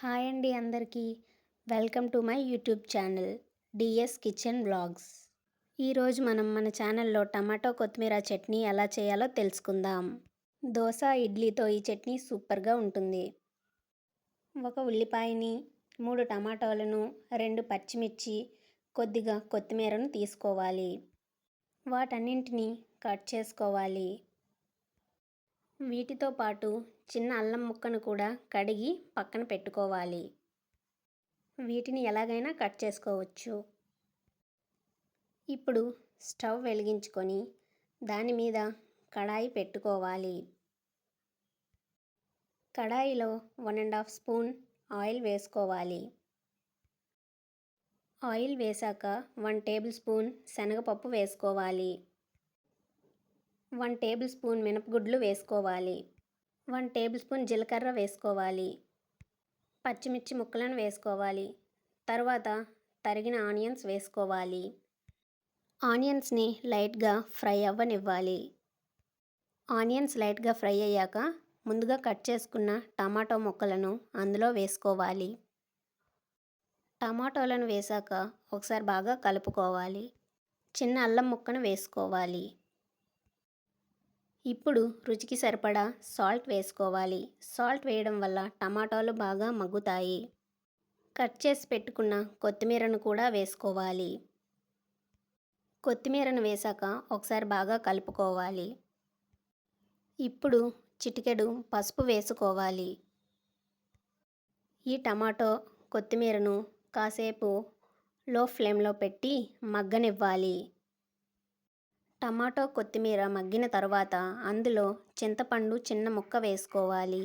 Hi అండి అందరికీ. Welcome to my YouTube channel DS kitchen vlogs. ఈరోజు మనం మన ఛానల్లో టమాటో కొత్తిమీర చట్నీ ఎలా చేయాలో తెలుసుకుందాం. దోశ ఇడ్లీతో ఈ చట్నీ సూపర్గా ఉంటుంది. ఒక ఉల్లిపాయని, 3 టమాటోలను, 2 పచ్చిమిర్చి, కొద్దిగా కొత్తిమీరను తీసుకోవాలి. వాటన్నింటినీ కట్ చేసుకోవాలి. వీటితో పాటు చిన్న అల్లం ముక్కను కూడా కడిగి పక్కన పెట్టుకోవాలి. వీటిని ఎలాగైనా కట్ చేసుకోవచ్చు. ఇప్పుడు స్టవ్ వెలిగించుకొని దాని మీద కడాయి పెట్టుకోవాలి. కడాయిలో 1½ స్పూన్ ఆయిల్ వేసుకోవాలి. ఆయిల్ వేశాక 1 టేబుల్ స్పూన్ శనగపప్పు వేసుకోవాలి. 1 టేబుల్ స్పూన్ మినపగుడ్లు వేసుకోవాలి. 1 టేబుల్ స్పూన్ జీలకర్ర వేసుకోవాలి. పచ్చిమిర్చి ముక్కలను వేసుకోవాలి. తర్వాత తరిగిన ఆనియన్స్ వేసుకోవాలి. ఆనియన్స్ని లైట్గా ఫ్రై అవ్వనివ్వాలి. ఆనియన్స్ లైట్గా ఫ్రై అయ్యాక ముందుగా కట్ చేసుకున్న టమాటో ముక్కలను అందులో వేసుకోవాలి. టమాటోలను వేశాక ఒకసారి బాగా కలుపుకోవాలి. చిన్న అల్లం ముక్కను వేసుకోవాలి. ఇప్పుడు రుచికి సరిపడా సాల్ట్ వేసుకోవాలి. సాల్ట్ వేయడం వల్ల టమాటాలు బాగా మగ్గుతాయి. కట్ చేసి పెట్టుకున్న కొత్తిమీరను కూడా వేసుకోవాలి. కొత్తిమీరను వేశాక ఒకసారి బాగా కలుపుకోవాలి. ఇప్పుడు చిటికెడు పసుపు వేసుకోవాలి. ఈ టమాటో కొత్తిమీరను కాసేపు లో ఫ్లేమ్లో పెట్టి మగ్గనివ్వాలి. టమాటో కొత్తిమీర మగ్గిన తర్వాత అందులో చింతపండు చిన్న ముక్క వేసుకోవాలి.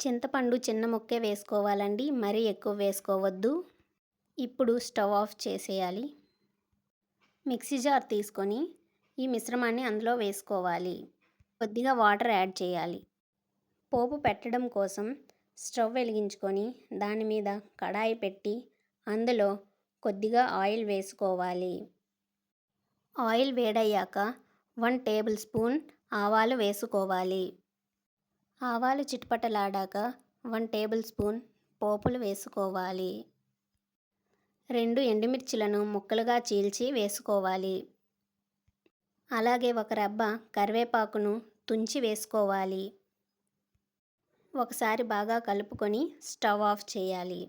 చింతపండు చిన్న ముక్కే వేసుకోవాలండి, మరీ ఎక్కువ వేసుకోవద్దు. ఇప్పుడు స్టవ్ ఆఫ్ చేసేయాలి. మిక్సీ జార్ తీసుకొని ఈ మిశ్రమాన్ని అందులో వేసుకోవాలి. కొద్దిగా వాటర్ యాడ్ చేయాలి. పోపు పెట్టడం కోసం స్టవ్ వెలిగించుకొని దాని మీద కడాయి పెట్టి అందులో కొద్దిగా ఆయిల్ వేసుకోవాలి. ఆయిల్ వేడయ్యాక 1 టేబుల్ స్పూన్ ఆవాలు వేసుకోవాలి. ఆవాలు చిటపటలాడాక 1 టేబుల్ స్పూన్ పోపులు వేసుకోవాలి. 2 ఎండుమిర్చిలను ముక్కలుగా చీల్చి వేసుకోవాలి. అలాగే ఒక రెబ్బ కరివేపాకును తుంచి వేసుకోవాలి. ఒకసారి బాగా కలుపుకొని స్టవ్ ఆఫ్ చేయాలి.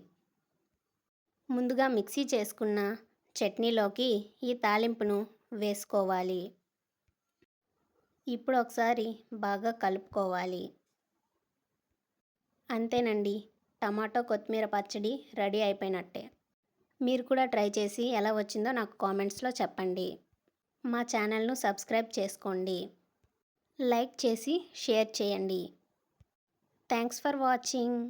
ముందుగా మిక్సీ చేసుకున్న చట్నీలోకి ఈ తాలింపును వేసుకోవాలి. ఇప్పుడు ఒకసారి బాగా కలుపుకోవాలి. అంతేనండి, టమాటో కొత్తిమీర పచ్చడి రెడీ అయిపోయినట్టే. మీరు కూడా ట్రై చేసి ఎలా వచ్చిందో నాకు కామెంట్స్లో చెప్పండి. మా ఛానల్ను సబ్స్క్రైబ్ చేసుకోండి. లైక్ చేసి షేర్ చేయండి. Thanks for watching.